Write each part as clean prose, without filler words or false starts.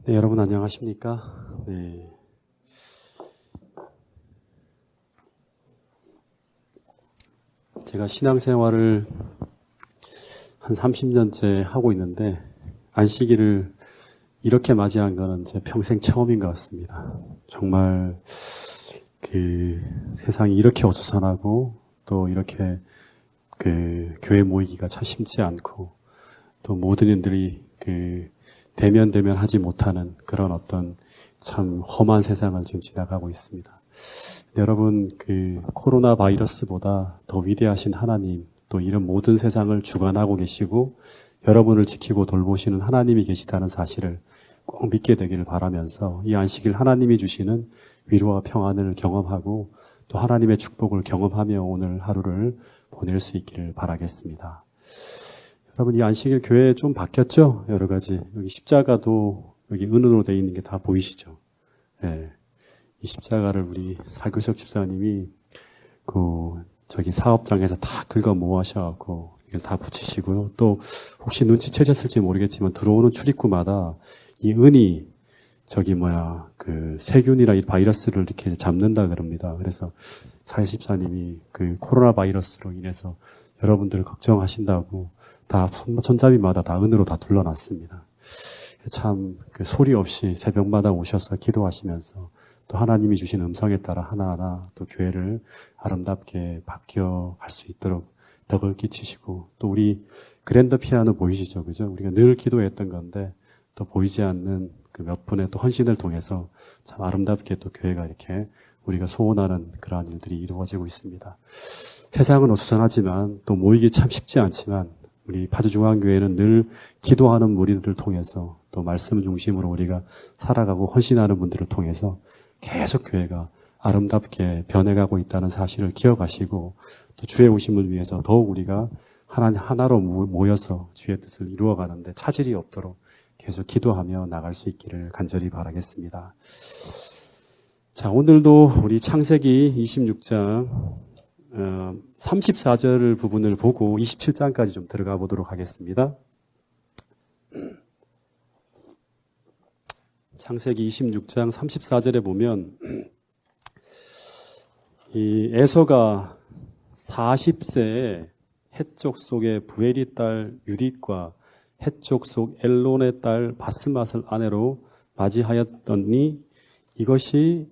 네, 여러분 안녕하십니까? 네. 제가 신앙생활을 한 30년째 하고 있는데 안식일을 이렇게 맞이한 거는 제 평생 처음인 것 같습니다. 정말 세상이 이렇게 어수선하고 또 이렇게 교회 모이기가 참 쉽지 않고 또 모든 일들이 대면 하지 못하는 그런 어떤 참 험한 세상을 지금 지나가고 있습니다. 여러분, 코로나 바이러스보다 더 위대하신 하나님, 또 이런 모든 세상을 주관하고 계시고 여러분을 지키고 돌보시는 하나님이 계시다는 사실을 꼭 믿게 되기를 바라면서 이 안식일 하나님이 주시는 위로와 평안을 경험하고 또 하나님의 축복을 경험하며 오늘 하루를 보낼 수 있기를 바라겠습니다. 여러분, 이 안식일 교회 좀 바뀌었죠? 여러 가지. 여기 십자가도 여기 은으로 되어 있는 게 다 보이시죠? 네. 이 십자가를 우리 사교석 집사님이 저기 사업장에서 다 긁어 모아셔갖고 이걸 다 붙이시고요. 또 혹시 눈치채셨을지 모르겠지만 들어오는 출입구마다 이 은이 세균이나 이 바이러스를 이렇게 잡는다 그럽니다. 그래서 사회 집사님이 코로나 바이러스로 인해서 여러분들을 걱정하신다고 다 손잡이마다 다 은으로 다 둘러놨습니다. 참 소리 없이 새벽마다 오셔서 기도하시면서 또 하나님이 주신 음성에 따라 하나하나 또 교회를 아름답게 바뀌어갈 수 있도록 덕을 끼치시고 또 우리 그랜드 피아노 보이시죠? 그죠? 우리가 늘 기도했던 건데 또 보이지 않는 몇 분의 또 헌신을 통해서 참 아름답게 또 교회가 이렇게 우리가 소원하는 그러한 일들이 이루어지고 있습니다. 세상은 어수선하지만 또 모이기 참 쉽지 않지만 우리 파주중앙교회는 늘 기도하는 무리들을 통해서 또 말씀 중심으로 우리가 살아가고 헌신하는 분들을 통해서 계속 교회가 아름답게 변해가고 있다는 사실을 기억하시고 또 주의 오심을 위해서 더욱 우리가 하나로 모여서 주의 뜻을 이루어가는데 차질이 없도록 계속 기도하며 나갈 수 있기를 간절히 바라겠습니다. 자, 오늘도 우리 창세기 26장 34절 부분을 보고 27장까지 좀 들어가 보도록 하겠습니다. 창세기 26장 34절에 보면 이 에서가 40세에 헷족 속의 부엘의 딸 유딧과 헷족 속 엘론의 딸 바스맛을 아내로 맞이하였더니 이것이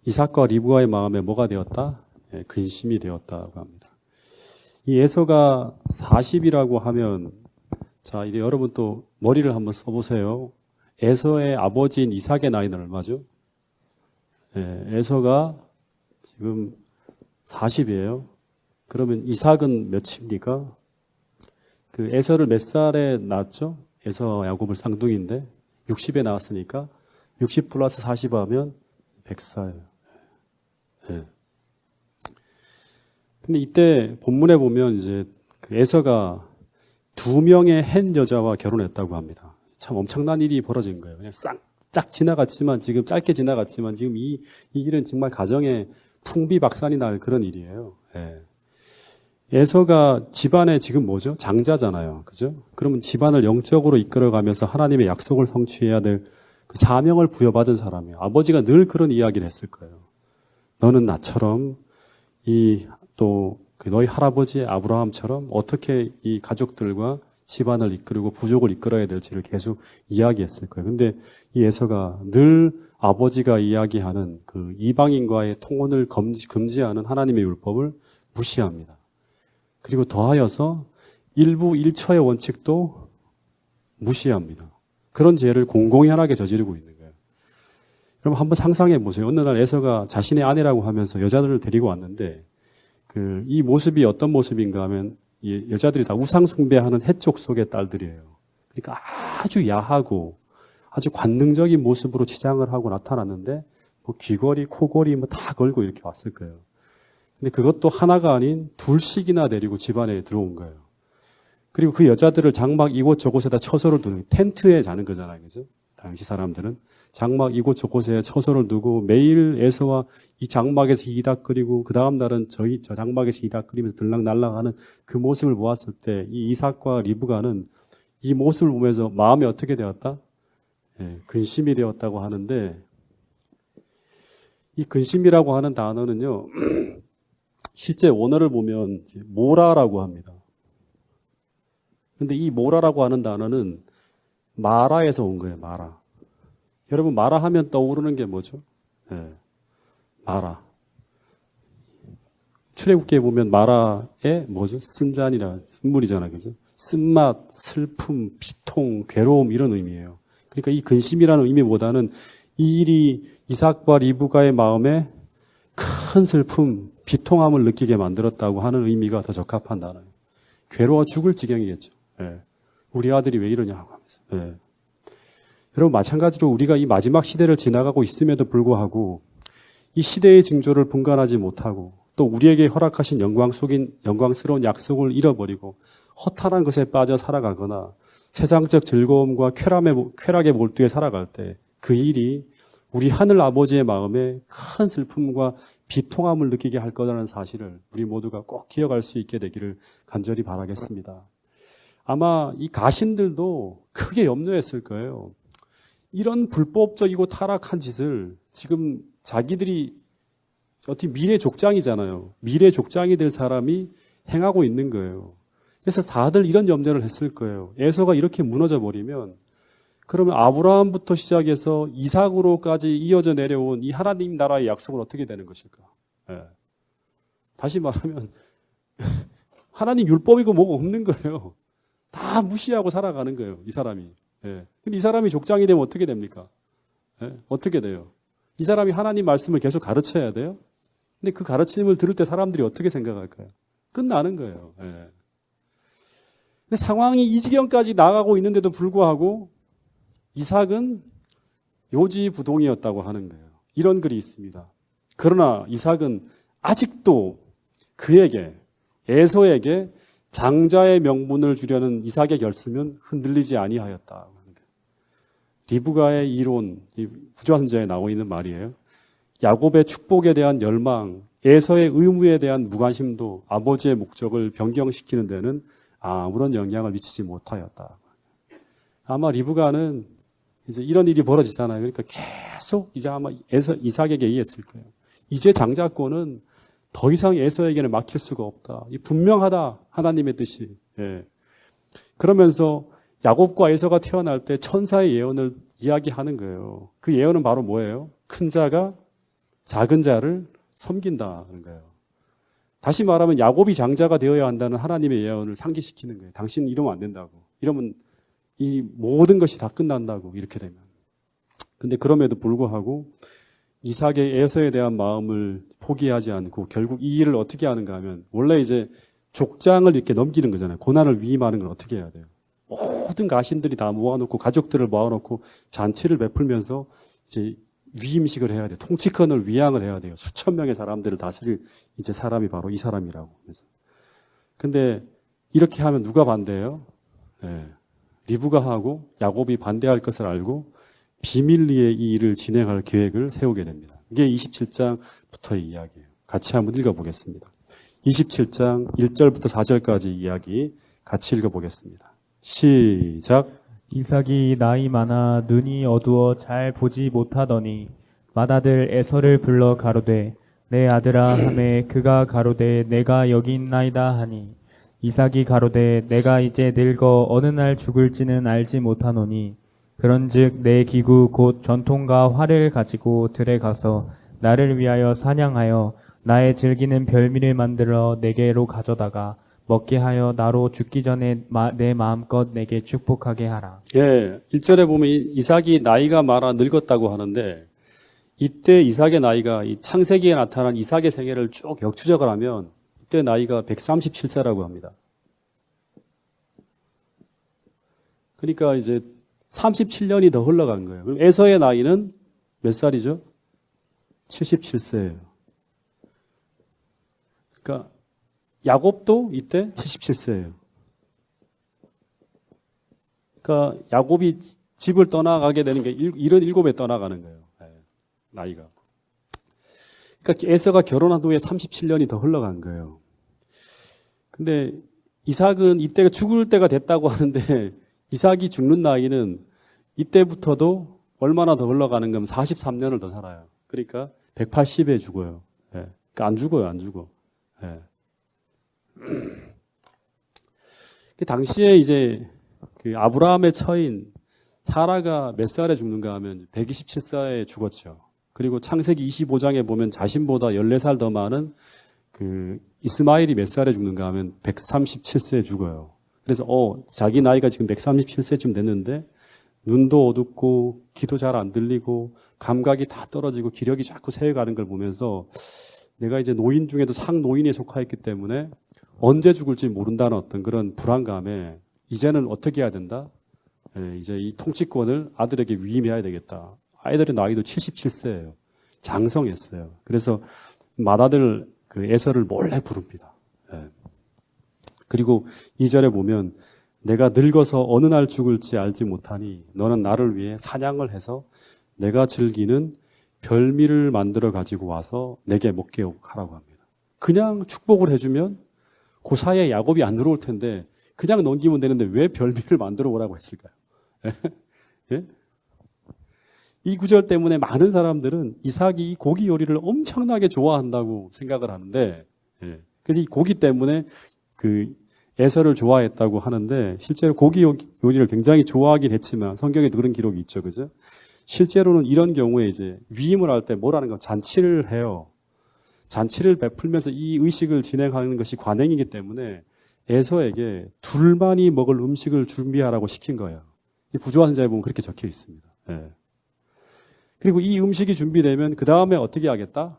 이삭과 리브가의 마음에 뭐가 되었다? 근심이 되었다고 합니다. 이 에서가 40이라고 하면 자, 이제 여러분 또 머리를 한번 써보세요. 에서의 아버지인 이삭의 나이는 얼마죠? 에서가 지금 40이에요. 그러면 이삭은 몇입니까? 에서를 몇 살에 낳았죠? 에서 야곱을 쌍둥이인데 60에 낳았으니까 60 플러스 40 하면 100살. 근데 이때 본문에 보면 이제 에서가 2명의 헨 여자와 결혼했다고 합니다. 참 엄청난 일이 벌어진 거예요. 그냥 쫙 지나갔지만 지금 짧게 지나갔지만 지금 이 일은 정말 가정에 풍비박산이 날 그런 일이에요. 에서가 집안에 지금 뭐죠? 장자잖아요. 그죠? 그러면 집안을 영적으로 이끌어가면서 하나님의 약속을 성취해야 될 그 사명을 부여받은 사람이에요. 아버지가 늘 그런 이야기를 했을 거예요. 너는 나처럼 너희 할아버지 아브라함처럼 어떻게 이 가족들과 집안을 이끌고 부족을 이끌어야 될지를 계속 이야기했을 거예요. 근데 이 에서가 늘 아버지가 이야기하는 이방인과의 통혼을 금지하는 하나님의 율법을 무시합니다. 그리고 더하여서 일부 일처의 원칙도 무시합니다. 그런 죄를 공공연하게 저지르고 있는 거예요. 여러분 한번 상상해 보세요. 어느 날 에서가 자신의 아내라고 하면서 여자들을 데리고 왔는데 이 모습이 어떤 모습인가 하면 이 여자들이 다 우상 숭배하는 헷족 속의 딸들이에요. 그러니까 아주 야하고 아주 관능적인 모습으로 치장을 하고 나타났는데 귀걸이, 코걸이 다 걸고 이렇게 왔을 거예요. 근데 그것도 하나가 아닌 둘씩이나 데리고 집안에 들어온 거예요. 그리고 그 여자들을 장막 이곳저곳에다 처소를 두는 텐트에 자는 거잖아요. 그죠? 당시 사람들은 장막 이곳저곳에 처소를 두고 매일 에서와 이 장막에서 이닥거리고 그 다음 날은 저 장막에서 이닥거리면서 들락날락하는 그 모습을 보았을 때 이 이삭과 리브가는 이 모습을 보면서 마음이 어떻게 되었다? 근심이 되었다고 하는데 이 근심이라고 하는 단어는요. 실제 원어를 보면 모라라고 합니다. 근데 이 모라라고 하는 단어는 마라에서 온 거예요. 마라. 여러분 마라 하면 떠오르는 게 뭐죠? 마라. 출애굽기에 보면 마라의 뭐죠? 쓴잔이라 쓴물이잖아요. 그죠? 쓴맛, 슬픔, 비통, 괴로움 이런 의미예요. 그러니까 이 근심이라는 의미보다는 이 일이 이삭과 리브가의 마음에 큰 슬픔, 비통함을 느끼게 만들었다고 하는 의미가 더 적합한 단어예요. 괴로워 죽을 지경이겠죠. 우리 아들이 왜 이러냐고 하면서. 여러분 마찬가지로 우리가 이 마지막 시대를 지나가고 있음에도 불구하고 이 시대의 징조를 분간하지 못하고 또 우리에게 허락하신 영광스러운 약속을 잃어버리고 허탄한 것에 빠져 살아가거나 세상적 즐거움과 쾌락에 몰두해 살아갈 때 그 일이 우리 하늘 아버지의 마음에 큰 슬픔과 비통함을 느끼게 할 거라는 사실을 우리 모두가 꼭 기억할 수 있게 되기를 간절히 바라겠습니다. 아마 이 가신들도 크게 염려했을 거예요. 이런 불법적이고 타락한 짓을 지금 자기들이 어떻게 미래 족장이잖아요. 미래 족장이 될 사람이 행하고 있는 거예요. 그래서 다들 이런 염려를 했을 거예요. 에서가 이렇게 무너져 버리면 그러면 아브라함부터 시작해서 이삭으로까지 이어져 내려온 이 하나님 나라의 약속은 어떻게 되는 것일까? 다시 말하면 하나님 율법이고 뭐가 없는 거예요. 다 무시하고 살아가는 거예요. 이 사람이. 근데 이 사람이 족장이 되면 어떻게 됩니까? 어떻게 돼요? 이 사람이 하나님 말씀을 계속 가르쳐야 돼요? 근데 그 가르침을 들을 때 사람들이 어떻게 생각할까요? 끝나는 거예요. 근데 상황이 이 지경까지 나가고 있는데도 불구하고 이삭은 요지부동이었다고 하는 거예요. 이런 글이 있습니다. 그러나 이삭은 아직도 그에게, 에서에게 장자의 명분을 주려는 이삭의 결심은 흔들리지 아니하였다. 하는 거예요. 리브가의 이론, 부조선자에 나오고 있는 말이에요. 야곱의 축복에 대한 열망, 에서의 의무에 대한 무관심도 아버지의 목적을 변경시키는 데는 아무런 영향을 미치지 못하였다. 아마 리브가는 이제 이런 일이 벌어지잖아요. 그러니까 계속 이제 아마 이삭에게 얘기했을 거예요. 이제 장자권은 더 이상 에서에게는 맡길 수가 없다. 분명하다. 하나님의 뜻이. 그러면서 야곱과 에서가 태어날 때 천사의 예언을 이야기하는 거예요. 그 예언은 바로 뭐예요? 큰 자가 작은 자를 섬긴다는 거예요. 다시 말하면 야곱이 장자가 되어야 한다는 하나님의 예언을 상기시키는 거예요. 당신은 이러면 안 된다고. 이러면 이 모든 것이 다 끝난다고, 이렇게 되면. 근데 그럼에도 불구하고 이삭의 에서에 대한 마음을 포기하지 않고 결국 이 일을 어떻게 하는가 하면 원래 이제 족장을 이렇게 넘기는 거잖아요. 고난을 위임하는 걸 어떻게 해야 돼요? 모든 가신들이 다 모아놓고 가족들을 모아놓고 잔치를 베풀면서 이제 위임식을 해야 돼요. 통치권을 위양을 해야 돼요. 수천 명의 사람들을 다스릴 이제 사람이 바로 이 사람이라고. 그래서. 근데 이렇게 하면 누가 반대해요? 리브가 하고 야곱이 반대할 것을 알고 비밀리에 이 일을 진행할 계획을 세우게 됩니다. 이게 27장부터의 이야기예요. 같이 한번 읽어보겠습니다. 27장 1절부터 4절까지 이야기 같이 읽어보겠습니다. 시작. 이삭이 나이 많아 눈이 어두워 잘 보지 못하더니 맏아들 에서를 불러 가로되 내 아들아 하매 그가 가로되 내가 여기 있나이다 하니 이삭이 가로되 내가 이제 늙어 어느 날 죽을지는 알지 못하노니 그런즉 내 기구 곧 전통과 활을 가지고 들에 가서 나를 위하여 사냥하여 나의 즐기는 별미를 만들어 내게로 가져다가 먹게 하여 나로 죽기 전에 내 마음껏 내게 축복하게 하라. 1절에 보면 이삭이 나이가 많아 늙었다고 하는데 이때 이삭의 나이가 이 창세기에 나타난 이삭의 생애를 쭉 역추적을 하면 이때 나이가 137세라고 합니다. 그러니까 이제 37년이 더 흘러간 거예요. 그럼 에서의 나이는 몇 살이죠? 77세예요. 그러니까 야곱도 이때 77세예요. 그러니까 야곱이 집을 떠나가게 되는 게 77에 떠나가는 거예요. 나이가. 그러니까 에서가 결혼한 후에 37년이 더 흘러간 거예요. 근데 이삭은 이때가 죽을 때가 됐다고 하는데 이삭이 죽는 나이는 이때부터도 얼마나 더 흘러가는 거면 43년을 더 살아요. 그러니까 180에 죽어요. 예. 그러니까 안 죽어요, 안 죽어. 예. 그 당시에 이제 그 아브라함의 처인 사라가 몇 살에 죽는가 하면 127살에 죽었죠. 그리고 창세기 25장에 보면 자신보다 14살 더 많은 그 이스마엘이 몇 살에 죽는가 하면 137세에 죽어요. 그래서 자기 나이가 지금 137세쯤 됐는데 눈도 어둡고 귀도 잘 안 들리고 감각이 다 떨어지고 기력이 자꾸 새어가는 걸 보면서 내가 이제 노인 중에도 상노인에 속하였기 때문에 언제 죽을지 모른다는 어떤 그런 불안감에 이제는 어떻게 해야 된다? 이제 이 통치권을 아들에게 위임해야 되겠다. 아이들의 나이도 77세예요. 장성했어요. 그래서 맏아들 그 에서를 몰래 부릅니다. 그리고 2절에 보면 내가 늙어서 어느 날 죽을지 알지 못하니 너는 나를 위해 사냥을 해서 내가 즐기는 별미를 만들어 가지고 와서 내게 먹게 하라고 합니다. 그냥 축복을 해주면 그 사이에 야곱이 안 들어올 텐데 그냥 넘기면 되는데 왜 별미를 만들어 오라고 했을까요? 예? 이 구절 때문에 많은 사람들은 이삭이 이 고기 요리를 엄청나게 좋아한다고 생각을 하는데, 그래서 이 고기 때문에 그 에서를 좋아했다고 하는데 실제로 고기 요리를 굉장히 좋아하긴 했지만 성경에도 그런 기록이 있죠, 그죠? 실제로는 이런 경우에 이제 위임을 할 때 뭐라는 거 잔치를 해요. 잔치를 베풀면서 이 의식을 진행하는 것이 관행이기 때문에 에서에게 둘만이 먹을 음식을 준비하라고 시킨 거예요. 이 부조화 선자에 보면 그렇게 적혀 있습니다. 그리고 이 음식이 준비되면 그 다음에 어떻게 하겠다?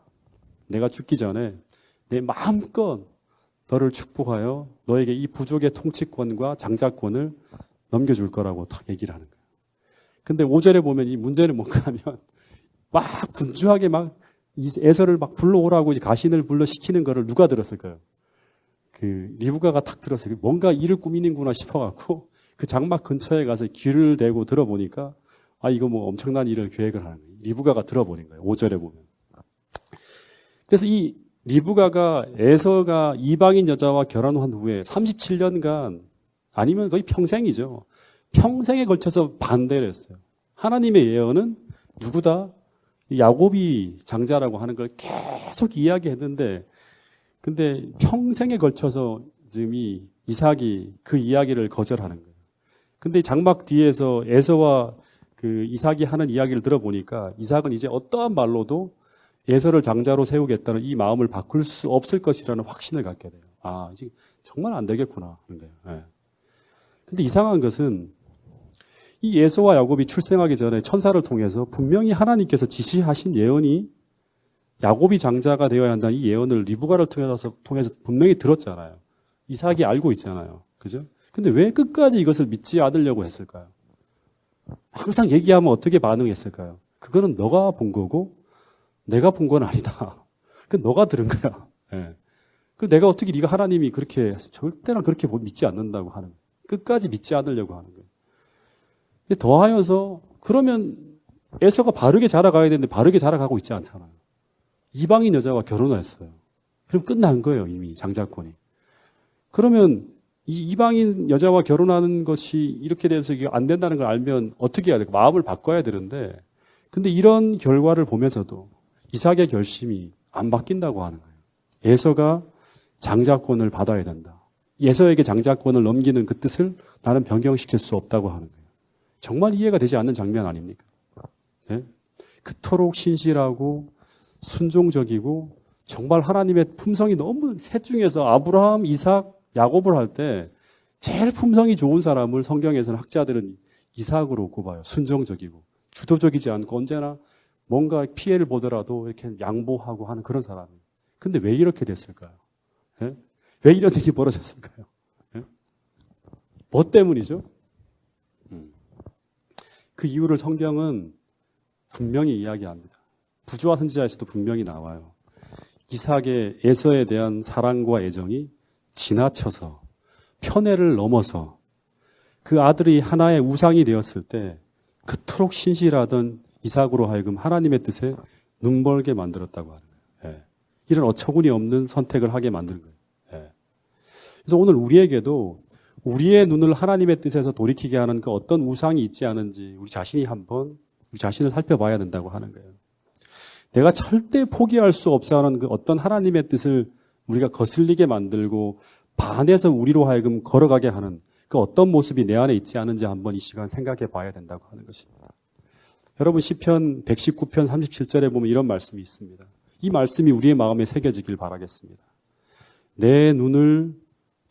내가 죽기 전에 내 마음껏 너를 축복하여 너에게 이 부족의 통치권과 장자권을 넘겨줄 거라고 딱 얘기를 하는 거예요. 근데 5절에 보면 이 문제는 뭔가 하면 막 분주하게 막 에서를 막 불러오라고 이제 가신을 불러 시키는 거를 누가 들었을까요? 그 리브가가 탁 들었어요. 뭔가 일을 꾸미는구나 싶어갖고 그 장막 근처에 가서 귀를 대고 들어보니까 이거 뭐 엄청난 일을 계획을 하는 거예요. 리브가가 들어버린 거예요. 5절에 보면. 그래서 이 리브가가 에서가 이방인 여자와 결혼한 후에 37년간 아니면 거의 평생이죠. 평생에 걸쳐서 반대를 했어요. 하나님의 예언은 누구다? 야곱이 장자라고 하는 걸 계속 이야기했는데 근데 평생에 걸쳐서 지금 이 이삭이 그 이야기를 거절하는 거예요. 근데 장막 뒤에서 에서와 그 이삭이 하는 이야기를 들어보니까 이삭은 이제 어떠한 말로도 에서를 장자로 세우겠다는 이 마음을 바꿀 수 없을 것이라는 확신을 갖게 돼요. 이제 정말 안 되겠구나 하는 거예요. 근데 이상한 것은 이 에서와 야곱이 출생하기 전에 천사를 통해서 분명히 하나님께서 지시하신 예언이 야곱이 장자가 되어야 한다는 이 예언을 리브가를 통해서 분명히 들었잖아요. 이삭이 알고 있잖아요. 그죠? 근데 왜 끝까지 이것을 믿지 않으려고 했을까요? 항상 얘기하면 어떻게 반응했을까요? 그거는 너가 본 거고 내가 본 건 아니다. 그 너가 들은 거야. 그 내가 어떻게 네가 하나님이 그렇게 절대나 그렇게 믿지 않는다고 하는 거예요. 끝까지 믿지 않으려고 하는 거예요. 근데 더하여서 그러면 에서가 바르게 자라가야 되는데 바르게 자라가고 있지 않잖아요. 이방인 여자와 결혼을 했어요. 그럼 끝난 거예요, 이미 장자권이. 그러면 이 이방인 여자와 결혼하는 것이 이렇게 돼서 이게 안 된다는 걸 알면 어떻게 해야 될까? 마음을 바꿔야 되는데 근데 이런 결과를 보면서도 이삭의 결심이 안 바뀐다고 하는 거예요. 에서가 장자권을 받아야 된다. 에서에게 장자권을 넘기는 그 뜻을 나는 변경시킬 수 없다고 하는 거예요. 정말 이해가 되지 않는 장면 아닙니까? 네? 그토록 신실하고 순종적이고 정말 하나님의 품성이 너무 셋 중에서 아브라함, 이삭, 야곱을 할 때 제일 품성이 좋은 사람을 성경에서는 학자들은 이삭으로 꼽아요. 순종적이고 주도적이지 않고 언제나 뭔가 피해를 보더라도 이렇게 양보하고 하는 그런 사람이에요. 근데 왜 이렇게 됐을까요? 예? 왜 이런 일이 벌어졌을까요? 예? 뭐 때문이죠? 그 이유를 성경은 분명히 이야기합니다. 부조화 선지자에서도 분명히 나와요. 이삭의 에서에 대한 사랑과 애정이 지나쳐서 편애를 넘어서 그 아들이 하나의 우상이 되었을 때 그토록 신실하던 이삭으로 하여금 하나님의 뜻에 눈멀게 만들었다고 하는 거예요. 이런 어처구니 없는 선택을 하게 만드는 거예요. 그래서 오늘 우리에게도 우리의 눈을 하나님의 뜻에서 돌이키게 하는 그 어떤 우상이 있지 않은지 우리 자신이 한번 우리 자신을 살펴봐야 된다고 하는 거예요. 내가 절대 포기할 수 없어 하는 그 어떤 하나님의 뜻을 우리가 거슬리게 만들고 반해서 우리로 하여금 걸어가게 하는 그 어떤 모습이 내 안에 있지 않은지 한번 이 시간 생각해 봐야 된다고 하는 것입니다. 여러분 시편 119편 37절에 보면 이런 말씀이 있습니다. 이 말씀이 우리의 마음에 새겨지길 바라겠습니다. 내 눈을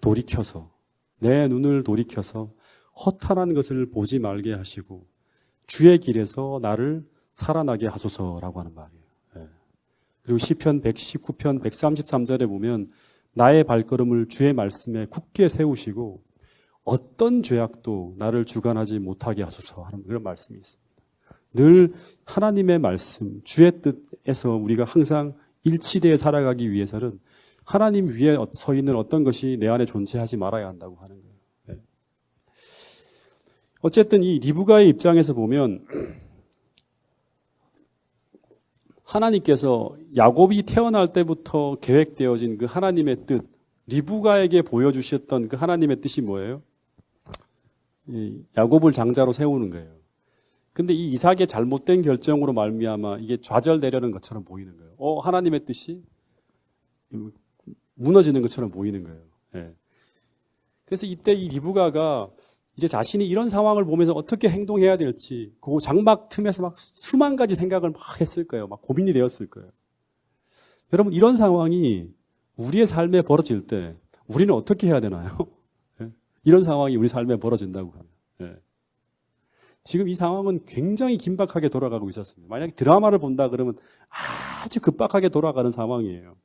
돌이켜서 허탄한 것을 보지 말게 하시고 주의 길에서 나를 살아나게 하소서라고 하는 말이에요. 그리고 시편 119편 133절에 보면 나의 발걸음을 주의 말씀에 굳게 세우시고 어떤 죄악도 나를 주관하지 못하게 하소서 하는 그런 말씀이 있습니다. 늘 하나님의 말씀, 주의 뜻에서 우리가 항상 일치되어 살아가기 위해서는 하나님 위에 서 있는 어떤 것이 내 안에 존재하지 말아야 한다고 하는 거예요. 어쨌든 이 리브가의 입장에서 보면 하나님께서 야곱이 태어날 때부터 계획되어진 그 하나님의 뜻, 리브가에게 보여주셨던 그 하나님의 뜻이 뭐예요? 야곱을 장자로 세우는 거예요. 근데 이 이삭의 잘못된 결정으로 말미암아 이게 좌절되려는 것처럼 보이는 거예요. 하나님의 뜻이 무너지는 것처럼 보이는 거예요. 그래서 이때 이 리브가가 이제 자신이 이런 상황을 보면서 어떻게 행동해야 될지 그 장막 틈에서 막 수만 가지 생각을 막 했을 거예요. 막 고민이 되었을 거예요. 여러분 이런 상황이 우리의 삶에 벌어질 때 우리는 어떻게 해야 되나요? 이런 상황이 우리 삶에 벌어진다고 하면 지금 이 상황은 굉장히 긴박하게 돌아가고 있었습니다. 만약에 드라마를 본다 그러면 아주 급박하게 돌아가는 상황이에요.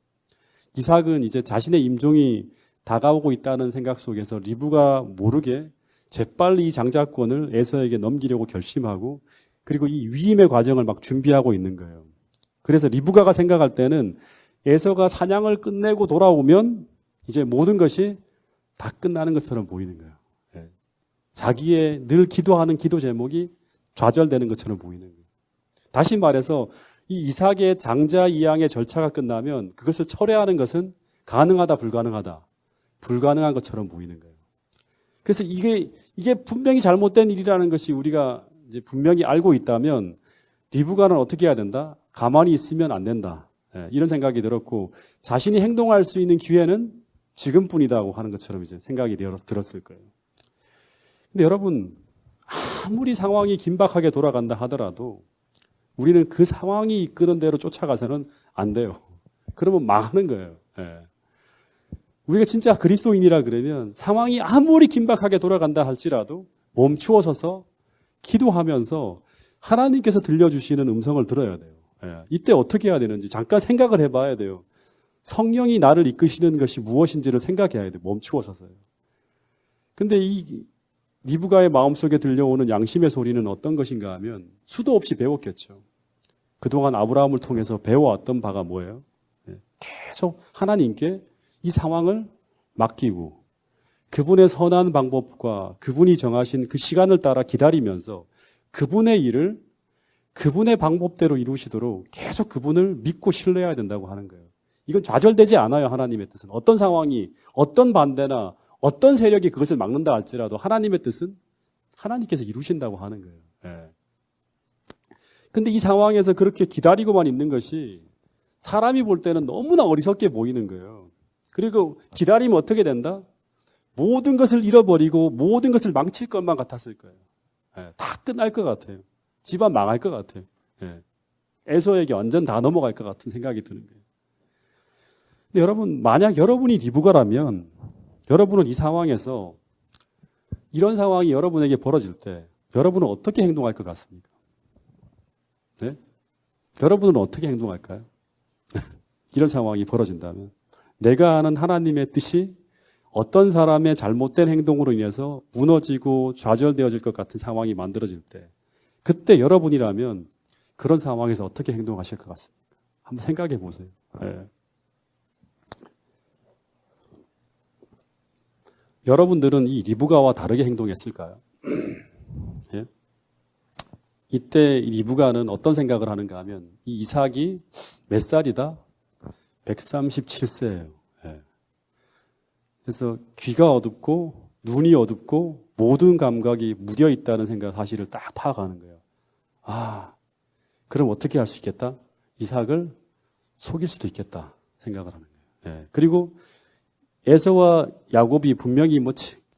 이삭은 이제 자신의 임종이 다가오고 있다는 생각 속에서 리브가 모르게 재빨리 이 장자권을 에서에게 넘기려고 결심하고 그리고 이 위임의 과정을 막 준비하고 있는 거예요. 그래서 리브가가 생각할 때는 에서가 사냥을 끝내고 돌아오면 이제 모든 것이 다 끝나는 것처럼 보이는 거예요. 자기의 늘 기도하는 기도 제목이 좌절되는 것처럼 보이는 거예요. 다시 말해서 이 이삭의 장자 이양의 절차가 끝나면 그것을 철회하는 것은 가능하다, 불가능하다. 불가능한 것처럼 보이는 거예요. 그래서 이게 분명히 잘못된 일이라는 것이 우리가 이제 분명히 알고 있다면 리브가는 어떻게 해야 된다? 가만히 있으면 안 된다. 이런 생각이 들었고 자신이 행동할 수 있는 기회는 지금뿐이다고 하는 것처럼 이제 생각이 들었을 거예요. 근데 여러분 아무리 상황이 긴박하게 돌아간다 하더라도 우리는 그 상황이 이끄는 대로 쫓아가서는 안 돼요. 그러면 망하는 거예요. 우리가 진짜 그리스도인이라 그러면 상황이 아무리 긴박하게 돌아간다 할지라도 멈추어 서서 기도하면서 하나님께서 들려주시는 음성을 들어야 돼요. 이때 어떻게 해야 되는지 잠깐 생각을 해봐야 돼요. 성령이 나를 이끄시는 것이 무엇인지를 생각해야 돼요. 멈추어 서서요. 근데 이 리브가의 마음속에 들려오는 양심의 소리는 어떤 것인가 하면 수도 없이 배웠겠죠. 그동안 아브라함을 통해서 배워왔던 바가 뭐예요? 계속 하나님께 이 상황을 맡기고 그분의 선한 방법과 그분이 정하신 그 시간을 따라 기다리면서 그분의 일을 그분의 방법대로 이루시도록 계속 그분을 믿고 신뢰해야 된다고 하는 거예요. 이건 좌절되지 않아요. 하나님의 뜻은. 어떤 상황이 어떤 반대나 어떤 세력이 그것을 막는다 할지라도 하나님의 뜻은 하나님께서 이루신다고 하는 거예요. 근데 이 상황에서 그렇게 기다리고만 있는 것이 사람이 볼 때는 너무나 어리석게 보이는 거예요. 그리고 기다리면 어떻게 된다? 모든 것을 잃어버리고 모든 것을 망칠 것만 같았을 거예요. 다 끝날 것 같아요. 집안 망할 것 같아요. 에서에게 완전 다 넘어갈 것 같은 생각이 드는 거예요. 근데 여러분, 만약 여러분이 리브가라면 여러분은 이 상황에서 이런 상황이 여러분에게 벌어질 때 여러분은 어떻게 행동할 것 같습니까? 네? 여러분은 어떻게 행동할까요? 이런 상황이 벌어진다면 내가 아는 하나님의 뜻이 어떤 사람의 잘못된 행동으로 인해서 무너지고 좌절되어질 것 같은 상황이 만들어질 때 그때 여러분이라면 그런 상황에서 어떻게 행동하실 것 같습니까? 한번 생각해 보세요. 여러분들은 이 리브가와 다르게 행동했을까요? 예? 이때 이 리브가는 어떤 생각을 하는가 하면 이 이삭이 몇 살이다? 137세예요. 그래서 귀가 어둡고 눈이 어둡고 모든 감각이 무뎌 있다는 사실을 딱 파악하는 거예요. 아, 그럼 어떻게 할 수 있겠다? 이삭을 속일 수도 있겠다 생각을 하는 거예요. 예. 그리고 에서와 야곱이 분명히 뭐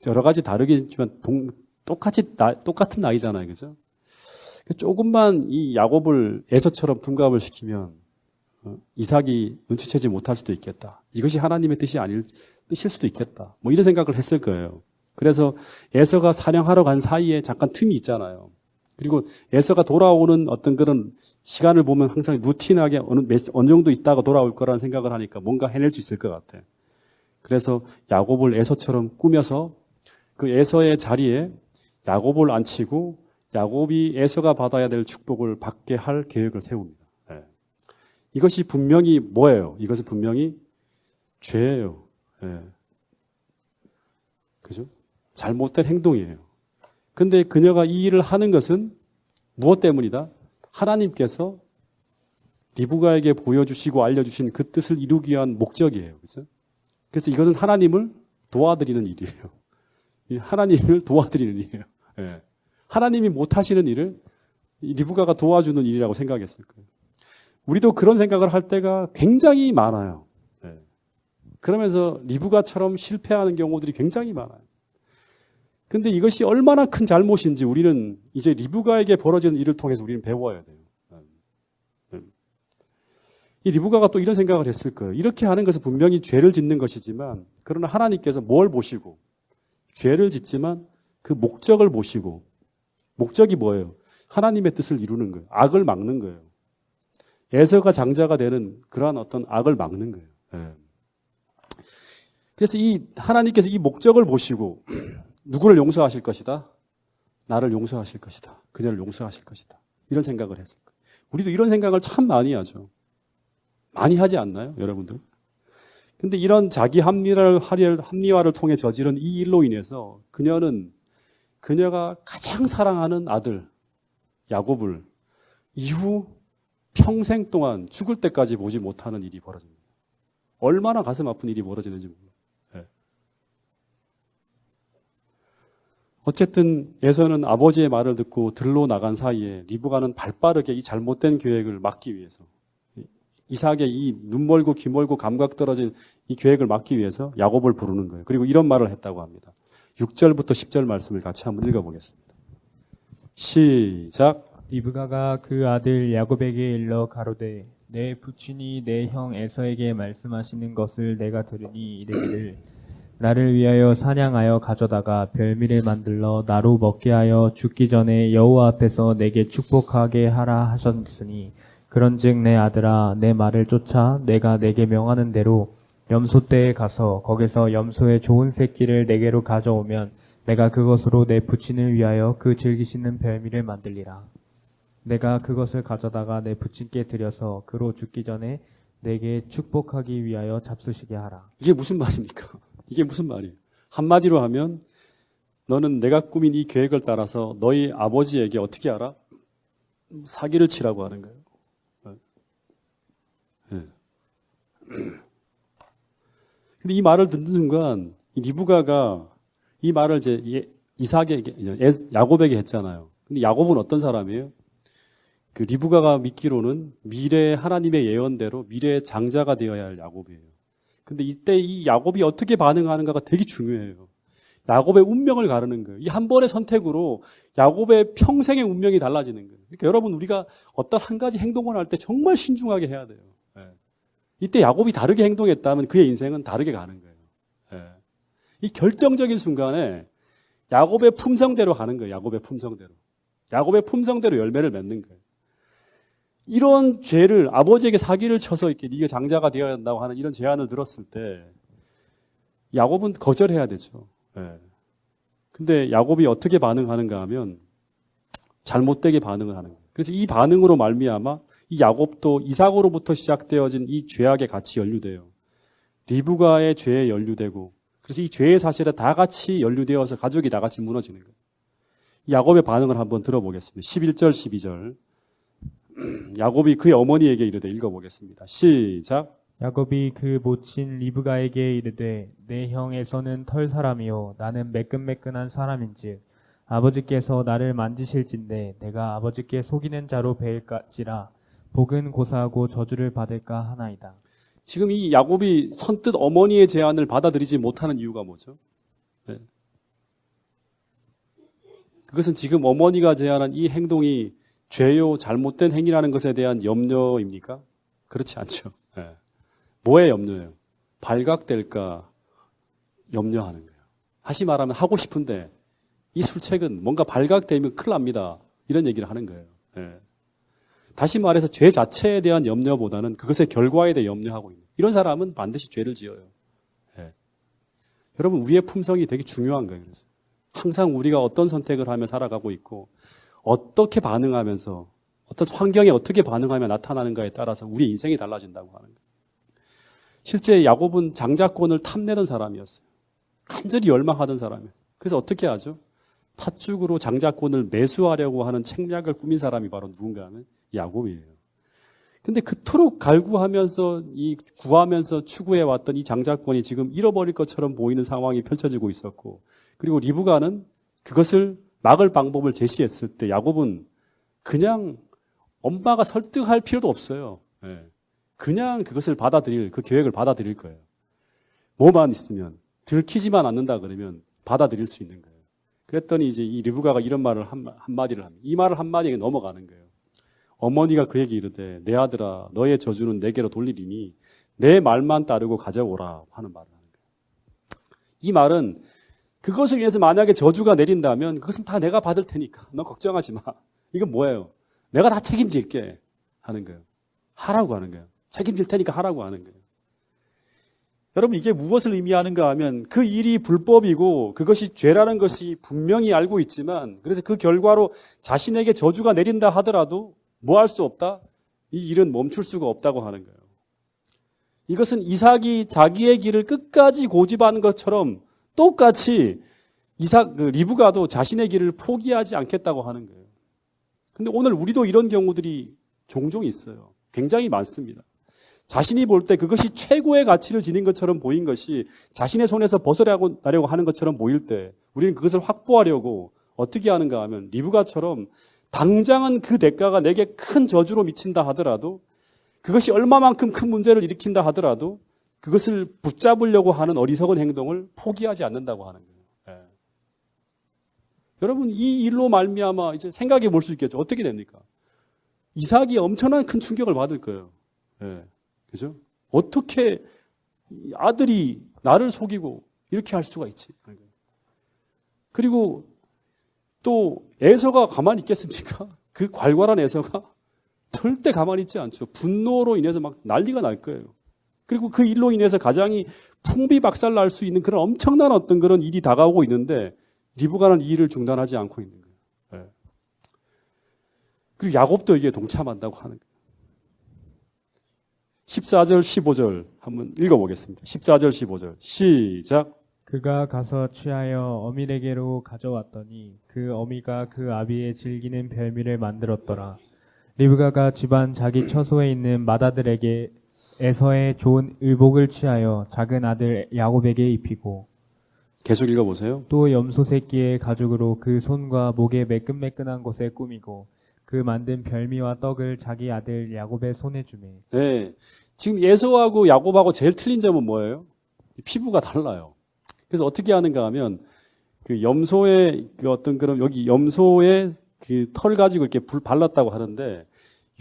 여러 가지 다르겠지만 똑같은 나이잖아요, 그죠? 조금만 이 야곱을 에서처럼 둔갑을 시키면 이삭이 눈치채지 못할 수도 있겠다. 이것이 하나님의 뜻일 수도 있겠다. 뭐 이런 생각을 했을 거예요. 그래서 에서가 사냥하러 간 사이에 잠깐 틈이 있잖아요. 그리고 에서가 돌아오는 어떤 그런 시간을 보면 항상 루틴하게 어느 정도 있다가 돌아올 거라는 생각을 하니까 뭔가 해낼 수 있을 것 같아요. 그래서 야곱을 에서처럼 꾸며서 그 에서의 자리에 야곱을 앉히고 야곱이 에서가 받아야 될 축복을 받게 할 계획을 세웁니다. 예. 이것이 분명히 뭐예요? 이것은 분명히 죄예요. 예. 그죠? 잘못된 행동이에요. 근데 그녀가 이 일을 하는 것은 무엇 때문이다? 하나님께서 리브가에게 보여주시고 알려주신 그 뜻을 이루기 위한 목적이에요. 그죠? 그래서 이것은 하나님을 도와드리는 일이에요. 하나님을 도와드리는 일이에요. 예. 하나님이 못하시는 일을 리브가가 도와주는 일이라고 생각했을 거예요. 우리도 그런 생각을 할 때가 굉장히 많아요. 예. 그러면서 리브가처럼 실패하는 경우들이 굉장히 많아요. 근데 이것이 얼마나 큰 잘못인지 우리는 이제 리브가에게 벌어지는 일을 통해서 우리는 배워야 돼요. 이 리브가가 또 이런 생각을 했을 거예요. 이렇게 하는 것은 분명히 죄를 짓는 것이지만 그러나 하나님께서 뭘 보시고 죄를 짓지만 그 목적을 보시고 목적이 뭐예요? 하나님의 뜻을 이루는 거예요. 악을 막는 거예요. 에서가 장자가 되는 그러한 어떤 악을 막는 거예요. 예. 그래서 이 하나님께서 이 목적을 보시고 누구를 용서하실 것이다? 나를 용서하실 것이다. 그녀를 용서하실 것이다. 이런 생각을 했을 거예요. 우리도 이런 생각을 참 많이 하죠. 많이 하지 않나요, 여러분들? 근데 이런 자기 합리화를 통해 저지른 이 일로 인해서 그녀가 가장 사랑하는 아들 야곱을 이후 평생 동안 죽을 때까지 보지 못하는 일이 벌어집니다. 얼마나 가슴 아픈 일이 벌어지는지 몰라요. 네. 어쨌든 에서는 아버지의 말을 듣고 들로 나간 사이에 리브가는 발빠르게 이 잘못된 계획을 막기 위해서 이삭의 이 눈멀고 귀멀고 감각 떨어진 이 계획을 막기 위해서 야곱을 부르는 거예요. 그리고 이런 말을 했다고 합니다. 6절부터 10절 말씀을 같이 한번 읽어보겠습니다. 시작. 리브가가 그 아들 야곱에게 일러 가로되 내 부친이 내 형 에서에게 말씀하시는 것을 내가 들으니 이르기를 나를 위하여 사냥하여 가져다가 별미를 만들러 나로 먹게 하여 죽기 전에 여호와 앞에서 내게 축복하게 하라 하셨으니 그런즉 내 아들아 내 말을 쫓아 내가 내게 명하는 대로 염소떼에 가서 거기서 염소의 좋은 새끼를 내게로 가져오면 내가 그것으로 내 부친을 위하여 그 즐기시는 별미를 만들리라. 내가 그것을 가져다가 내 부친께 드려서 그로 죽기 전에 내게 축복하기 위하여 잡수시게 하라. 이게 무슨 말입니까? 이게 무슨 말이에요? 한마디로 하면 너는 내가 꾸민 이 계획을 따라서 너희 아버지에게 어떻게 하라? 사기를 치라고 하는 거예요. 근데 이 말을 듣는 순간 이 리브가가 이 말을 이제 야곱에게 했잖아요. 근데 야곱은 어떤 사람이에요? 그 리브가가 믿기로는 미래 하나님의 예언대로 미래의 장자가 되어야 할 야곱이에요. 근데 이때 이 야곱이 어떻게 반응하는가가 되게 중요해요. 야곱의 운명을 가르는 거예요. 이 한 번의 선택으로 야곱의 평생의 운명이 달라지는 거예요. 그러니까 여러분 우리가 어떤 한 가지 행동을 할 때 정말 신중하게 해야 돼요. 이때 야곱이 다르게 행동했다면 그의 인생은 다르게 가는 거예요. 이 결정적인 순간에 야곱의 품성대로 가는 거예요. 야곱의 품성대로. 야곱의 품성대로 열매를 맺는 거예요. 이런 죄를 아버지에게 사기를 쳐서 이렇게 네가 장자가 되어야 한다고 하는 이런 제안을 들었을 때 야곱은 거절해야 되죠. 근데 야곱이 어떻게 반응하는가 하면 잘못되게 반응을 하는 거예요. 그래서 이 반응으로 말미암아 이 야곱도 이삭으로부터 시작되어진 이 죄악에 같이 연루돼요. 리브가의 죄에 연루되고 그래서 이 죄의 사실에 다 같이 연루되어서 가족이 다 같이 무너지는 거예요. 야곱의 반응을 한번 들어보겠습니다. 11절, 12절. 야곱이 그의 어머니에게 이르되 읽어보겠습니다. 시작. 야곱이 그 모친 리브가에게 이르되 내 형 에서는 털 사람이요 나는 매끈매끈한 사람인즉 아버지께서 나를 만지실진데 내가 아버지께 속이는 자로 배일까지라 복은 고사하고 저주를 받을까 하나이다. 지금 이 야곱이 선뜻 어머니의 제안을 받아들이지 못하는 이유가 뭐죠? 네. 그것은 지금 어머니가 제안한 이 행동이 죄요, 잘못된 행위라는 것에 대한 염려입니까? 그렇지 않죠. 네. 뭐에 염려해요? 발각될까 염려하는 거예요. 다시 말하면 하고 싶은데 이 술책은 뭔가 발각되면 큰일 납니다. 이런 얘기를 하는 거예요. 네. 다시 말해서 죄 자체에 대한 염려보다는 그것의 결과에 대해 염려하고 있는 이런 사람은 반드시 죄를 지어요. 네. 여러분 우리의 품성이 되게 중요한 거예요. 그래서 항상 우리가 어떤 선택을 하며 살아가고 있고 어떻게 반응하면서 어떤 환경에 어떻게 반응하며 나타나는가에 따라서 우리의 인생이 달라진다고 하는 거예요. 실제 야곱은 장자권을 탐내던 사람이었어요. 간절히 열망하던 사람이에요. 그래서 어떻게 하죠? 팥죽으로 장자권을 매수하려고 하는 책략을 꾸민 사람이 바로 누군가 하면 야곱이에요. 근데 그토록 갈구하면서 구하면서 추구해왔던 이 장자권이 지금 잃어버릴 것처럼 보이는 상황이 펼쳐지고 있었고, 그리고 리브가는 그것을 막을 방법을 제시했을 때 야곱은 그냥 엄마가 설득할 필요도 없어요. 그냥 그것을 그 계획을 받아들일 거예요. 뭐만 있으면, 들키지만 않는다 그러면 받아들일 수 있는 거예요. 그랬더니 이제 이 리브가가 이런 말을 한마디를 합니다. 이 말을 한마디에 넘어가는 거예요. 어머니가 그에게 이르되 내 아들아 너의 저주는 내게로 돌리리니 내 말만 따르고 가져오라 하는 말을 하는 거예요. 이 말은 그것을 위해서 만약에 저주가 내린다면 그것은 다 내가 받을 테니까 너 걱정하지 마. 이건 뭐예요? 내가 다 책임질게 하는 거예요. 하라고 하는 거예요. 책임질 테니까 하라고 하는 거예요. 여러분 이게 무엇을 의미하는가 하면 그 일이 불법이고 그것이 죄라는 것이 분명히 알고 있지만 그래서 그 결과로 자신에게 저주가 내린다 하더라도 뭐 할 수 없다? 이 일은 멈출 수가 없다고 하는 거예요. 이것은 이삭이 자기의 길을 끝까지 고집한 것처럼 똑같이 리브가도 자신의 길을 포기하지 않겠다고 하는 거예요. 근데 오늘 우리도 이런 경우들이 종종 있어요. 굉장히 많습니다. 자신이 볼 때 그것이 최고의 가치를 지닌 것처럼 보인 것이 자신의 손에서 벗어나려고 하는 것처럼 보일 때 우리는 그것을 확보하려고 어떻게 하는가 하면 리브가처럼 당장은 그 대가가 내게 큰 저주로 미친다 하더라도 그것이 얼마만큼 큰 문제를 일으킨다 하더라도 그것을 붙잡으려고 하는 어리석은 행동을 포기하지 않는다고 하는 거예요. 예. 여러분 이 일로 말미암아 이제 생각해 볼 수 있겠죠. 어떻게 됩니까? 이삭이 엄청난 큰 충격을 받을 거예요. 예. 그죠? 어떻게 아들이 나를 속이고 이렇게 할 수가 있지? 그리고 또 에서가 가만히 있겠습니까? 그 괄괄한 에서가 절대 가만히 있지 않죠. 분노로 인해서 막 난리가 날 거예요. 그리고 그 일로 인해서 가장이 풍비박살 날 수 있는 그런 엄청난 어떤 그런 일이 다가오고 있는데 리브가는 이 일을 중단하지 않고 있는 거예요. 네. 그리고 야곱도 이게 동참한다고 하는 거예요. 14절, 15절 한번 읽어보겠습니다. 14절, 15절 시작. 그가 가서 취하여 어미에게로 가져왔더니 그 어미가 그 아비의 즐기는 별미를 만들었더라. 리브가가 집안 자기 처소에 있는 맏아들에게 에서의 좋은 의복을 취하여 작은 아들 야곱에게 입히고 계속 읽어보세요. 또 염소 새끼의 가죽으로 그 손과 목의 매끈매끈한 곳에 꾸미고 그 만든 별미와 떡을 자기 아들 야곱의 손에 주매. 네. 지금 에서하고 야곱하고 제일 틀린 점은 뭐예요? 피부가 달라요. 그래서 어떻게 하는가 하면 그 염소의 그 어떤 그런 여기 염소의 그 털 가지고 이렇게 발랐다고 하는데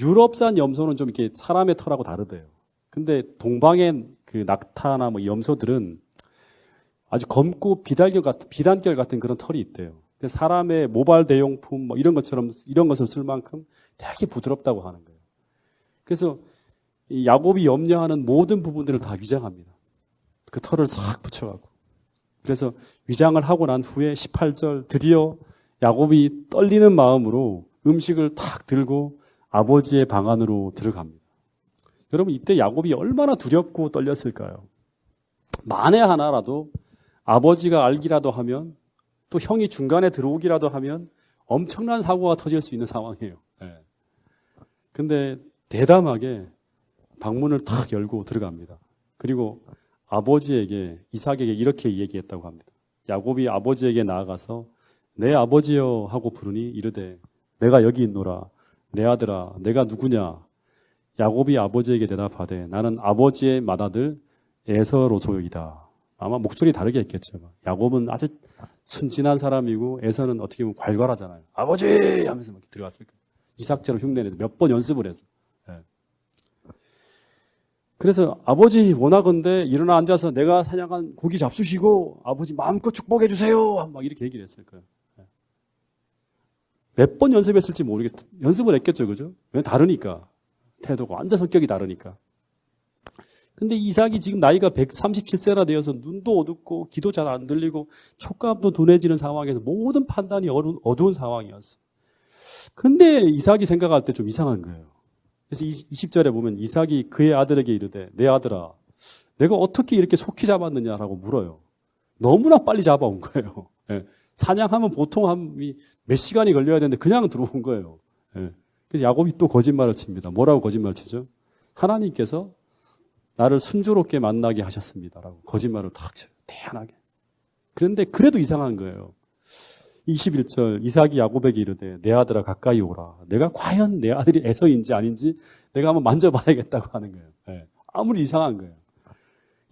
유럽산 염소는 좀 이렇게 사람의 털하고 다르대요. 근데 동방의 그 낙타나 뭐 염소들은 아주 검고 비단결 같은 그런 털이 있대요. 그래서 사람의 모발 대용품 뭐 이런 것을 쓸 만큼 되게 부드럽다고 하는 거예요. 그래서 이 야곱이 염려하는 모든 부분들을 다 위장합니다. 그 털을 싹 붙여가고. 그래서 위장을 하고 난 후에 18절 드디어 야곱이 떨리는 마음으로 음식을 탁 들고 아버지의 방 안으로 들어갑니다. 여러분 이때 야곱이 얼마나 두렵고 떨렸을까요? 만에 하나라도 아버지가 알기라도 하면 또 형이 중간에 들어오기라도 하면 엄청난 사고가 터질 수 있는 상황이에요. 근데 대담하게 방문을 탁 열고 들어갑니다. 그리고 아버지에게, 이삭에게 이렇게 얘기했다고 합니다. 야곱이 아버지에게 나아가서 내 아버지여 하고 부르니 이르되 내가 여기 있노라. 내 아들아 내가 누구냐. 야곱이 아버지에게 대답하되 나는 아버지의 맏아들 에서로소이다. 아마 목소리 다르게 했겠죠. 야곱은 아주 순진한 사람이고 에서는 어떻게 보면 괄괄하잖아요. 아버지 하면서 막 들어갔을 거예요. 이삭처럼 흉내내서 몇 번 연습을 해서. 예. 그래서 아버지 원하건대 일어나 앉아서 내가 사냥한 고기 잡수시고 아버지 마음껏 축복해 주세요. 막 이렇게 얘기를 했을 거예요. 예. 몇 번 연습했을지 모르겠. 연습을 했겠죠, 그죠? 왜 다르니까 태도가 완전 성격이 다르니까. 근데 이삭이 지금 나이가 137세나 되어서 눈도 어둡고 귀도 잘 안 들리고 촉감도 둔해지는 상황에서 모든 판단이 어두운 상황이었어. 근데 이삭이 생각할 때 좀 이상한 거예요. 그래서 20절에 보면 이삭이 그의 아들에게 이르되 내 아들아 내가 어떻게 이렇게 속히 잡았느냐라고 물어요. 너무나 빨리 잡아온 거예요. 예. 사냥하면 보통 몇 시간이 걸려야 되는데 그냥 들어온 거예요. 예. 그래서 야곱이 또 거짓말을 칩니다. 뭐라고 거짓말 치죠? 하나님께서 나를 순조롭게 만나게 하셨습니다라고 거짓말을 탁 쳐요. 태연하게. 그런데 그래도 이상한 거예요. 21절 이삭이 야곱에게 이르되 내 아들아 가까이 오라. 내가 과연 내 아들이 에서인지 아닌지 내가 한번 만져봐야겠다고 하는 거예요. 네. 아무리 이상한 거예요.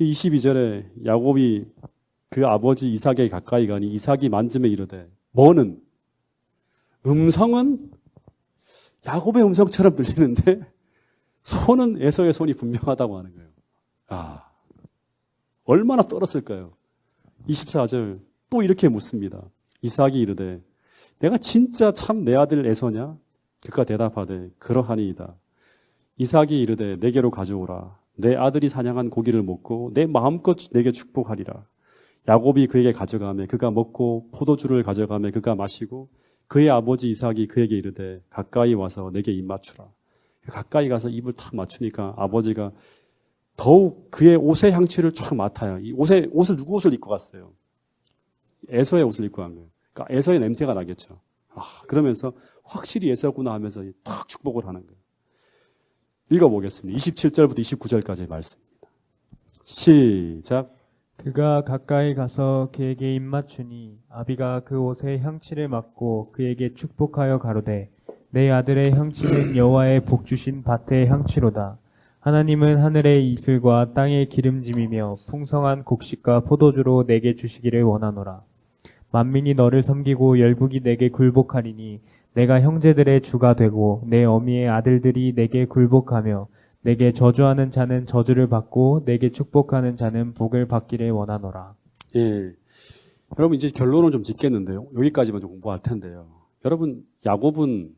22절에 야곱이 그 아버지 이삭에게 가까이 가니 이삭이 만짐에 이르되 뭐는 음성은 야곱의 음성처럼 들리는데 손은 에서의 손이 분명하다고 하는 거예요. 아, 얼마나 떨었을까요? 24절 또 이렇게 묻습니다. 이삭이 이르되 내가 진짜 참 내 아들 에서냐? 그가 대답하되 그러하니이다. 이삭이 이르되 내게로 가져오라. 내 아들이 사냥한 고기를 먹고 내 마음껏 내게 축복하리라. 야곱이 그에게 가져가매 그가 먹고 포도주를 가져가매 그가 마시고 그의 아버지 이삭이 그에게 이르되 가까이 와서 내게 입 맞추라. 가까이 가서 입을 탁 맞추니까 아버지가 더욱 그의 옷의 향취를 쫙 맡아요. 이 옷을 누구 옷을 입고 갔어요? 에서의 옷을 입고 간 거예요. 그러니까 에서의 냄새가 나겠죠. 그러면서 확실히 에서구나 하면서 딱 축복을 하는 거예요. 읽어보겠습니다. 27절부터 29절까지의 말씀입니다. 시작. 그가 가까이 가서 그에게 입 맞추니 아비가 그 옷의 향취를 맡고 그에게 축복하여 가로되 내 아들의 향취는 여호와의 복 주신 밭의 향취로다. 하나님은 하늘의 이슬과 땅의 기름짐이며 풍성한 곡식과 포도주로 내게 주시기를 원하노라. 만민이 너를 섬기고 열국이 내게 굴복하리니 내가 형제들의 주가 되고 내 어미의 아들들이 내게 굴복하며 내게 저주하는 자는 저주를 받고 내게 축복하는 자는 복을 받기를 원하노라. 예, 여러분 이제 결론을 좀 짓겠는데요. 여기까지만 좀 공부할 텐데요. 여러분 야곱은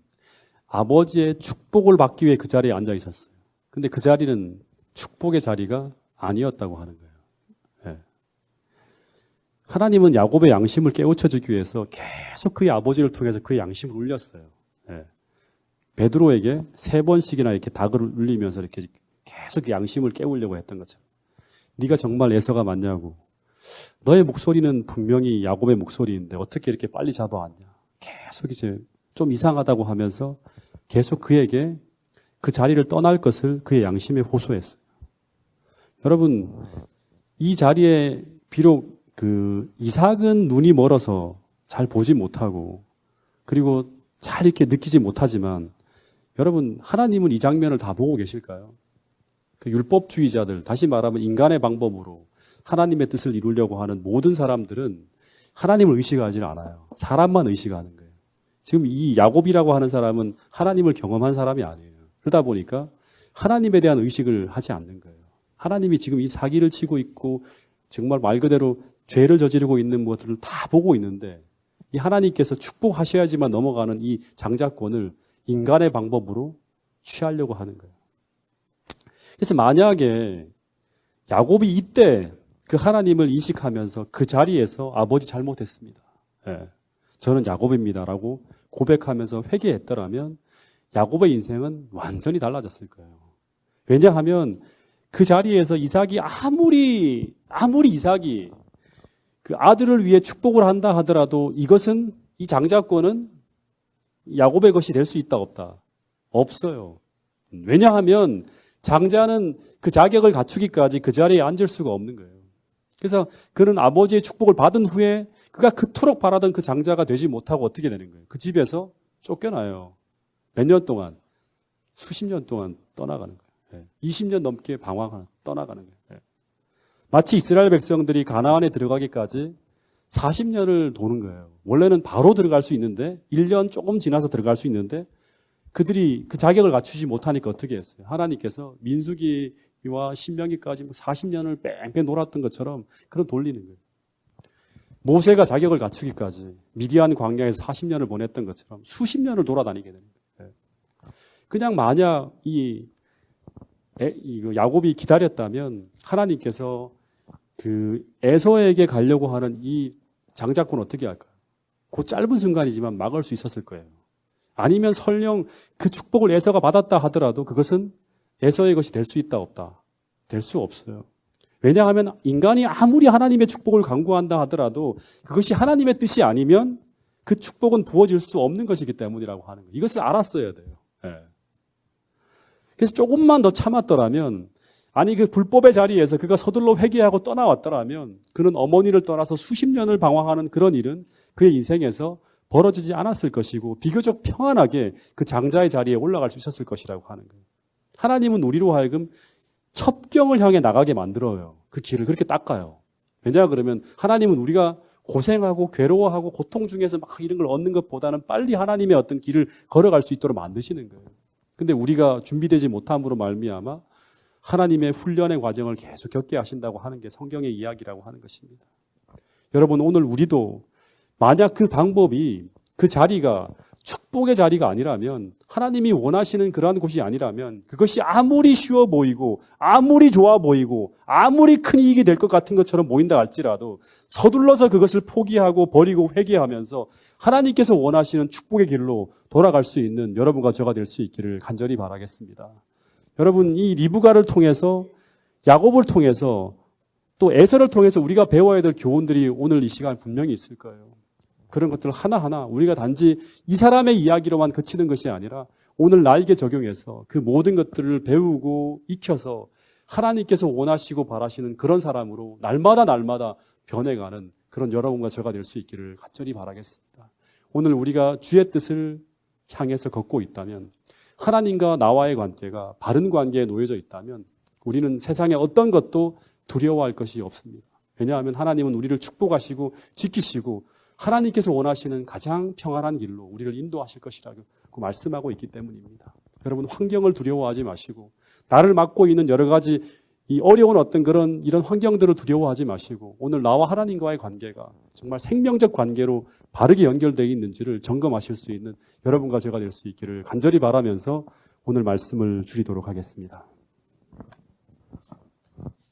아버지의 축복을 받기 위해 그 자리에 앉아 있었어요. 근데 그 자리는 축복의 자리가 아니었다고 하는 거예요. 예. 하나님은 야곱의 양심을 깨우쳐주기 위해서 계속 그의 아버지를 통해서 그의 양심을 울렸어요. 예. 베드로에게 3번씩이나 이렇게 닭을 울리면서 이렇게 계속 양심을 깨우려고 했던 것처럼. 네가 정말 에서가 맞냐고. 너의 목소리는 분명히 야곱의 목소리인데 어떻게 이렇게 빨리 잡아왔냐. 계속 이제 좀 이상하다고 하면서 계속 그에게 그 자리를 떠날 것을 그의 양심에 호소했어요. 여러분, 이 자리에 비록 이삭은 눈이 멀어서 잘 보지 못하고 그리고 잘 이렇게 느끼지 못하지만 여러분, 하나님은 이 장면을 다 보고 계실까요? 그 율법주의자들, 다시 말하면 인간의 방법으로 하나님의 뜻을 이루려고 하는 모든 사람들은 하나님을 의식하지 않아요. 사람만 의식하는 거예요. 지금 이 야곱이라고 하는 사람은 하나님을 경험한 사람이 아니에요. 그러다 보니까 하나님에 대한 의식을 하지 않는 거예요. 하나님이 지금 이 사기를 치고 있고 정말 말 그대로 죄를 저지르고 있는 것들을 다 보고 있는데 이 하나님께서 축복하셔야지만 넘어가는 이 장자권을 인간의 방법으로 취하려고 하는 거예요. 그래서 만약에 야곱이 이때 그 하나님을 인식하면서 그 자리에서 아버지 잘못했습니다. 예, 저는 야곱입니다라고 고백하면서 회개했더라면 야곱의 인생은 완전히 달라졌을 거예요. 왜냐하면 그 자리에서 이삭이 아무리 이삭이 그 아들을 위해 축복을 한다 하더라도 이것은 이 장자권은 야곱의 것이 될 수 있다 없다? 없어요. 왜냐하면 장자는 그 자격을 갖추기까지 그 자리에 앉을 수가 없는 거예요. 그래서 그는 아버지의 축복을 받은 후에 그가 그토록 바라던 그 장자가 되지 못하고 어떻게 되는 거예요? 그 집에서 쫓겨나요. 몇 년 동안, 수십 년 동안 떠나가는 거예요. 20년 넘게 방황하는, 떠나가는 거예요. 마치 이스라엘 백성들이 가나안에 들어가기까지 40년을 도는 거예요. 원래는 바로 들어갈 수 있는데 1년 조금 지나서 들어갈 수 있는데 그들이 그 자격을 갖추지 못하니까 어떻게 했어요? 하나님께서 민수기와 신명기까지 40년을 뺑뺑 놀았던 것처럼 그런 돌리는 거예요. 모세가 자격을 갖추기까지 미디안 광야에서 40년을 보냈던 것처럼 수십 년을 돌아다니게 되는 거예요. 그냥 만약 야곱이 기다렸다면 하나님께서 그 에서에게 가려고 하는 이 장자권을 어떻게 할까요? 그 짧은 순간이지만 막을 수 있었을 거예요. 아니면 설령 그 축복을 에서가 받았다 하더라도 그것은 에서의 것이 될 수 있다 없다? 될 수 없어요. 왜냐하면 인간이 아무리 하나님의 축복을 강구한다 하더라도 그것이 하나님의 뜻이 아니면 그 축복은 부어질 수 없는 것이기 때문이라고 하는 거예요. 이것을 알았어야 돼요. 그래서 조금만 더 참았더라면, 아니 그 불법의 자리에서 그가 서둘러 회개하고 떠나왔더라면 그는 어머니를 떠나서 수십 년을 방황하는 그런 일은 그의 인생에서 벌어지지 않았을 것이고 비교적 평안하게 그 장자의 자리에 올라갈 수 있었을 것이라고 하는 거예요. 하나님은 우리로 하여금 첩경을 향해 나가게 만들어요. 그 길을 그렇게 닦아요. 왜냐 그러면 하나님은 우리가 고생하고 괴로워하고 고통 중에서 막 이런 걸 얻는 것보다는 빨리 하나님의 어떤 길을 걸어갈 수 있도록 만드시는 거예요. 근데 우리가 준비되지 못함으로 말미암아 하나님의 훈련의 과정을 계속 겪게 하신다고 하는 게 성경의 이야기라고 하는 것입니다. 여러분, 오늘 우리도 만약 그 방법이, 그 자리가 축복의 자리가 아니라면, 하나님이 원하시는 그러한 곳이 아니라면 그것이 아무리 쉬워 보이고 아무리 좋아 보이고 아무리 큰 이익이 될 것 같은 것처럼 보인다 할지라도 서둘러서 그것을 포기하고 버리고 회개하면서 하나님께서 원하시는 축복의 길로 돌아갈 수 있는 여러분과 저가 될 수 있기를 간절히 바라겠습니다. 여러분, 이 리브가를 통해서, 야곱을 통해서, 또 에서를 통해서 우리가 배워야 될 교훈들이 오늘 이 시간 분명히 있을 거예요. 그런 것들 하나하나 우리가 단지 이 사람의 이야기로만 그치는 것이 아니라 오늘 나에게 적용해서 그 모든 것들을 배우고 익혀서 하나님께서 원하시고 바라시는 그런 사람으로 날마다 변해가는 그런 여러분과 저가 될 수 있기를 간절히 바라겠습니다. 오늘 우리가 주의 뜻을 향해서 걷고 있다면, 하나님과 나와의 관계가 바른 관계에 놓여져 있다면 우리는 세상의 어떤 것도 두려워할 것이 없습니다. 왜냐하면 하나님은 우리를 축복하시고 지키시고 하나님께서 원하시는 가장 평안한 길로 우리를 인도하실 것이라고 말씀하고 있기 때문입니다. 여러분, 환경을 두려워하지 마시고, 나를 맡고 있는 여러 가지 이 어려운 어떤 이런 환경들을 두려워하지 마시고, 오늘 나와 하나님과의 관계가 정말 생명적 관계로 바르게 연결되어 있는지를 점검하실 수 있는 여러분과 제가 될 수 있기를 간절히 바라면서 오늘 말씀을 줄이도록 하겠습니다.